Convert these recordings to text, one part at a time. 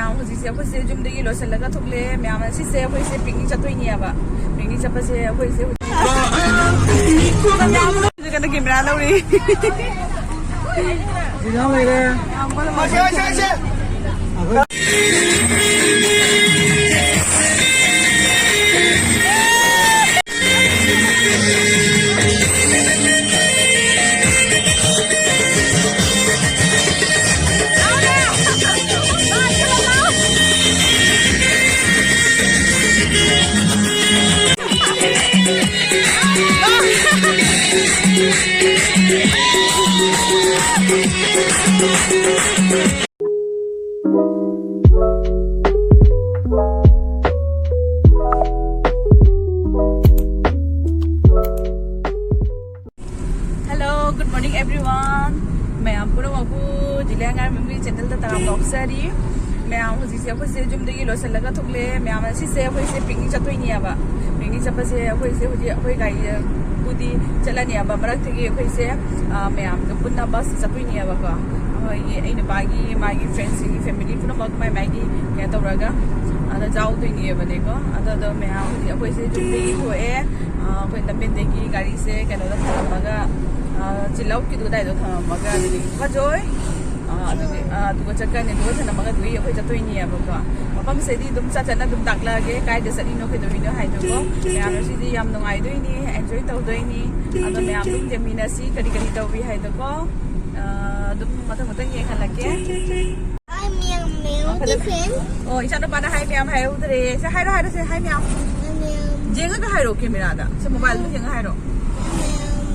Ma'am हजिसे अखोइसे जुमदगी लोसलगा थोकले मैम सिसे अखोइसे पिकनिक चतोइनियाबा पिकनिक चपसे अखोइसे जगन कैमरा लौरी जिना लेरे Hello, good morning everyone. मैं आप पूरा वाकू जिले अंगार मेरी चैनल ता तारा ब्लॉग सारी मैं आप हजिसे अखोइसे जुमदगी लोसलगा थोकले मैं आप सिसे अखोइसे पिकनिक चतोइनियाबा पिकनिक चपसे अखोइसे हुजी अखोइ गाई बुदी चलनियाबा मरक्तगी अखोइसे मैं आप पुन्ना बस चतोइनियाबा को ये इन बागी मागी फ्रेंड्स की फैमिली पुन्ना मग माई मागी क्या तौरगा अदा जाउदोइनियाबनेको अदा मैं आप अखोइसे जुमदगी होए अखोइ लंबेंदगी गाड़ी से कनोदा थमगा चिल्लाउ की दुदाई दो थमगा खजोय चक्कने थनमगा दुई अखोइ चतोइनियाबको मफम सेदी दुम चचना दुम ताकलागे कायदा चलिनो खैदोइनो हाइदोको मैम सिदी याम नुंगाइदोइनी एन्जॉय तौदोइनी अदो मैम दुम जेमिनासी करी करी तौबी हाइदोको दुम मथं मथं येखलके Hi meow meow different. ओ इचानो पाना हाय मैम हाय उदरे से हाय हाय से हाय मैम Meow जेगा हायरो कैमरादा से मोबाइल में जेगा हायरो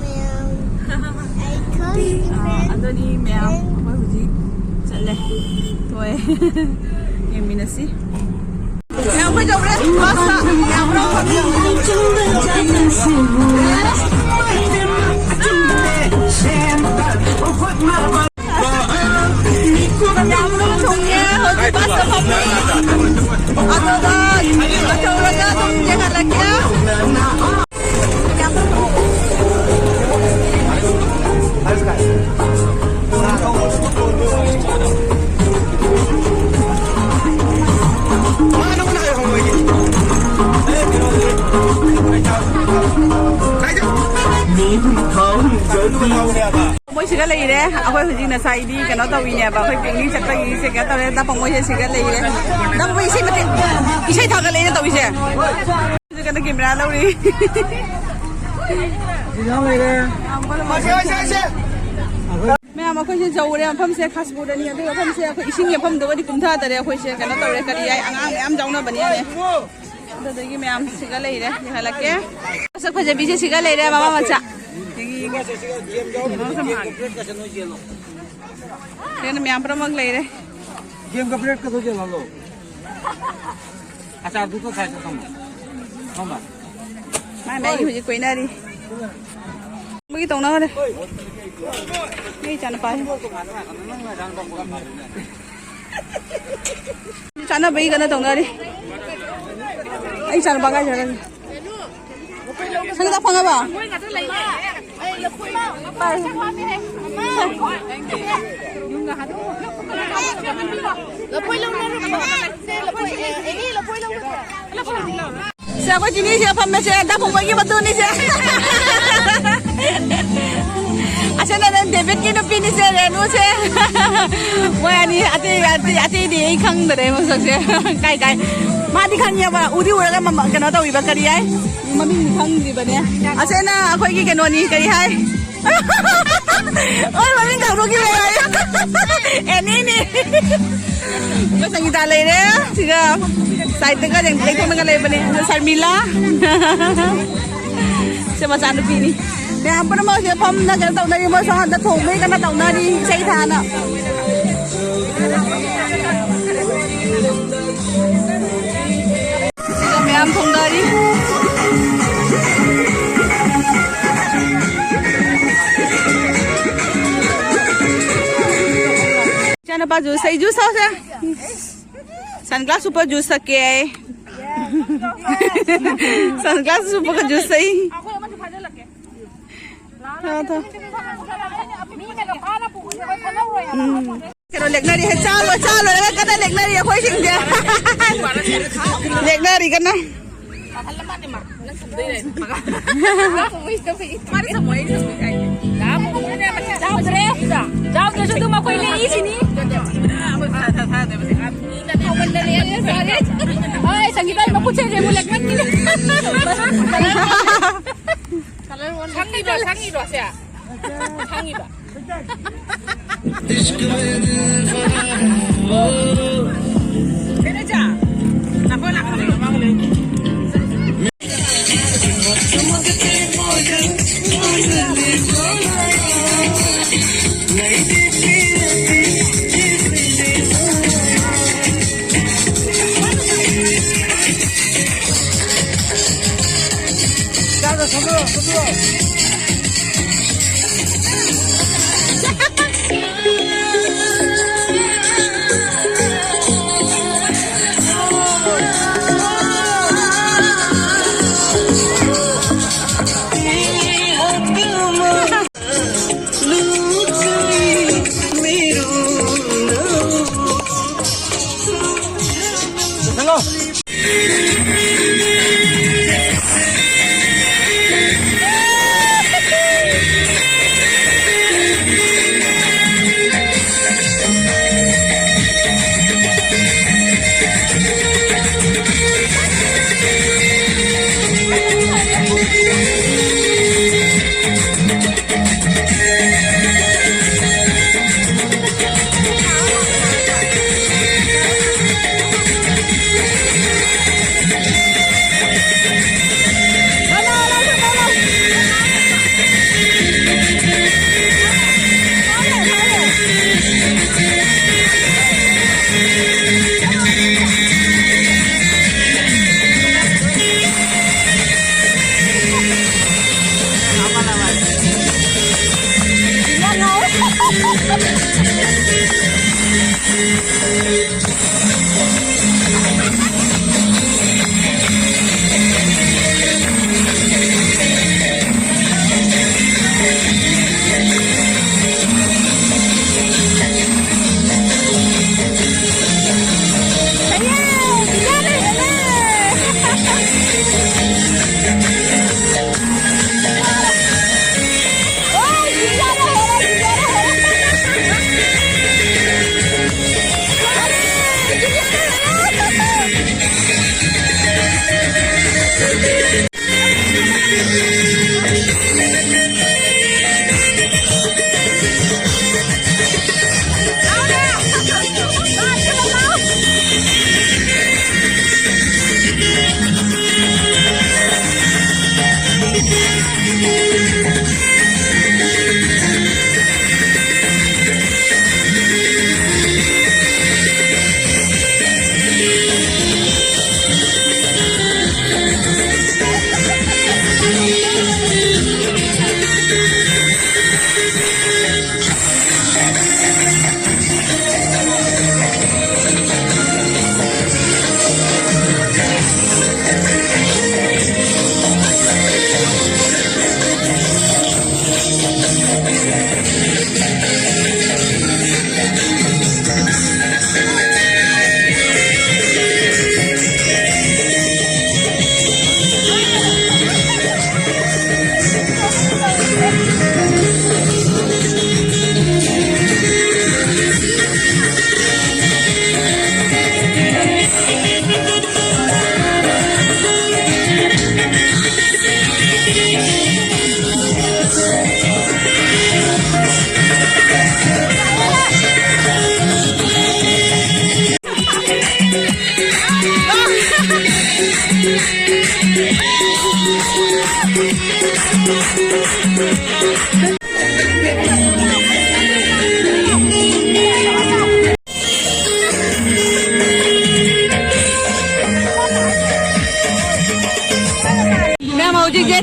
meow. I call you different. अदोनी मैम अखोइ हुजी चले तोय येमिनासी मैम को जबरे पासा मैम रो moi siga lei re akoi huji na sai di kano tawi ne ba khoi picnic chakta gi se ka tare da pangoi se siga lei re da moi isi mate isi thaga lei ne tawi se siga na camera lori जिना लेरे मैं am akoi se jawre pham se khasbu da ni adu pham se akoi ising ye pham do di kumtha tare akoi se kano tawre kari ai angang am jauna bani ne da dagi मैं am siga lei re halake sa khoje bi se siga lei re mama macha Then मैं पर मग ले रे game का plate का तो चला लो अच्छा तू तो खाए तो कम मैं हुजी कोई ना री मुझे तो ना रे नहीं जान पाए जाना भाई करना तो ना रे आई जान बागा जाना संगता फंगा बा siapa jenis siapa macam dah pun bagi betul ni saya. Asal ada David kita pilih saya nu saya. Wah ni ati di ikan dah maksud saya. Kai. Mati kan ya ba udi orang kan mama kena tahu iba kari ay. Mami ikan di ba niya. Asal na aku ini kena ni kari ay. Oh mami tak rugi ay. Ini. Masang kita lay deh. Siga. Side ka yang play ko na kalay bani sa Sarmila. Sa masano pini. Kaya apa naman siya pam na kaya taon na rin mo sa handa thong may kana taon na rin sa itana. Siga may am thong na rin. Siya na pa juice. Say juice ako siya. Sunglass super juice ke ay. Sunglass super ka juice ay. Kero leknari hai chalo kada leknari khoi sing देखना रही करना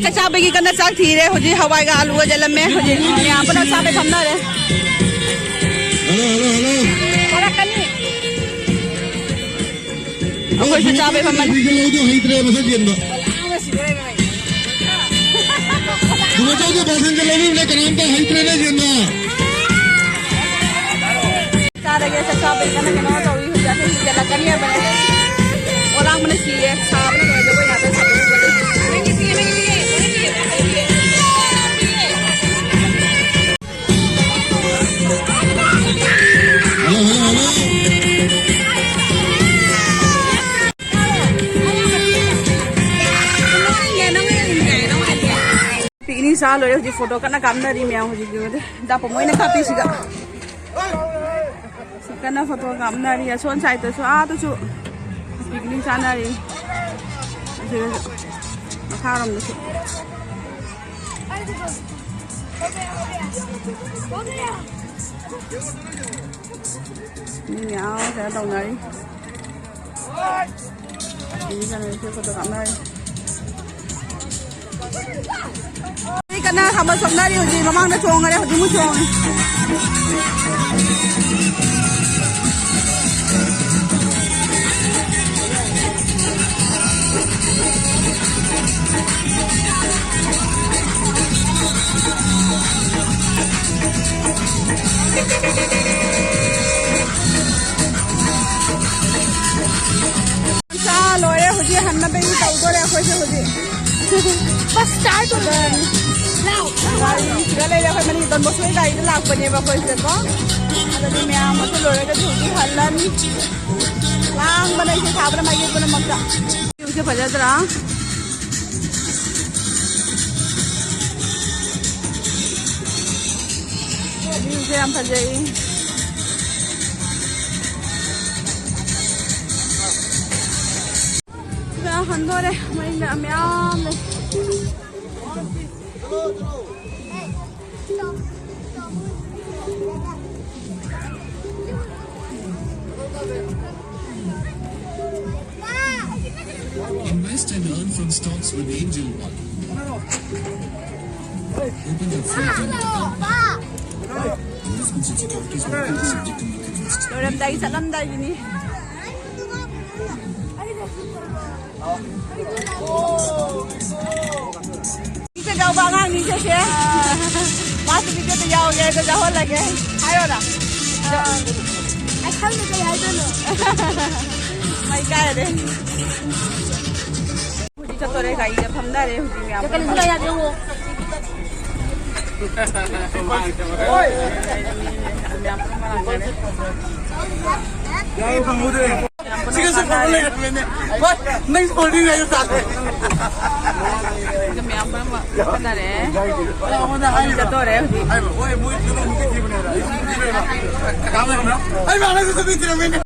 चचा बेगी कना चाक थीरे होजी हवाई का आलू जलम में होजी यहां पर साबे थमना रे हेलो कनी अखोय से चाबे फमन जो हितरे बस जेंबा तुम जो पैसेंजर लोग ने कराम तो हितरे ने जेंबा सारे के चचा बे कना कना तो ही हो जाते जला कनिया बने और siye sabna ne jabo ya ta sabu bole mengi piye picnic sa lo ji photo kana kamna ri mya hoji ge da pa moi na kapi siga sikana photo kamna ri son sai to a to chu picnic sa na ri ji makharam ni ni nya sa dong nai ni sa na photo kamna ri kana khama somna ri hoji mamang na chong are hoji mu chong sa lore hoji hanna be tau dore khoi se hoji bas start ho gayi now gale ja khoi mani don bosoi gai la lakpane ba khoi se ko adadi me am to lore ga thugi hallan lang banai se thabra mai ge bana makta yu se bhajadra yu se am bhajai handore mai na myam le Invest and earn from stocks with Angel One. Open your free demo account. Investments and securities will be subject to market risks. ram dai salam dai ni se jaw ba ngang ni se se mas video to jaw ge to jaw lage ayo na I can't say I don't know mai kai de hoji chatore gai ja phamda re hoji me am ka lula ya de wo oi me am pa mara ge Jai Bangode. Sige sa pagulay at mene. What? Nice holding na yung tatay. me am pa ma kana re Wala ko na kayo. chatore hoji Ay, oy, muy chulo mo kiti mo na. Kama na. Ay, bakit sa sabi tira mene?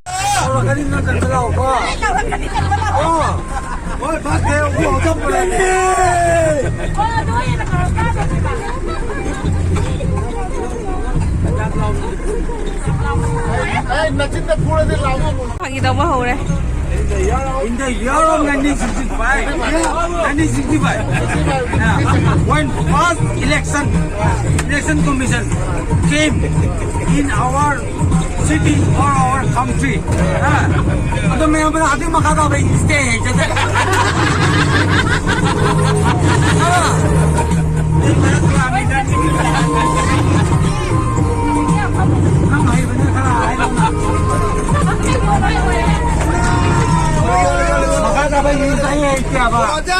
Oh, galing na kanila ko. Oh. Oy, bakit ko sa pagulay? Ay, nachinda pura de lawo mo. pagi daw ba hore In the year of 1965, when first election commission came in our city or our country, तो मैं अपना आदमी मकाता भाई इसके है जैसे मकाता भाई इसका ही है क्या बात?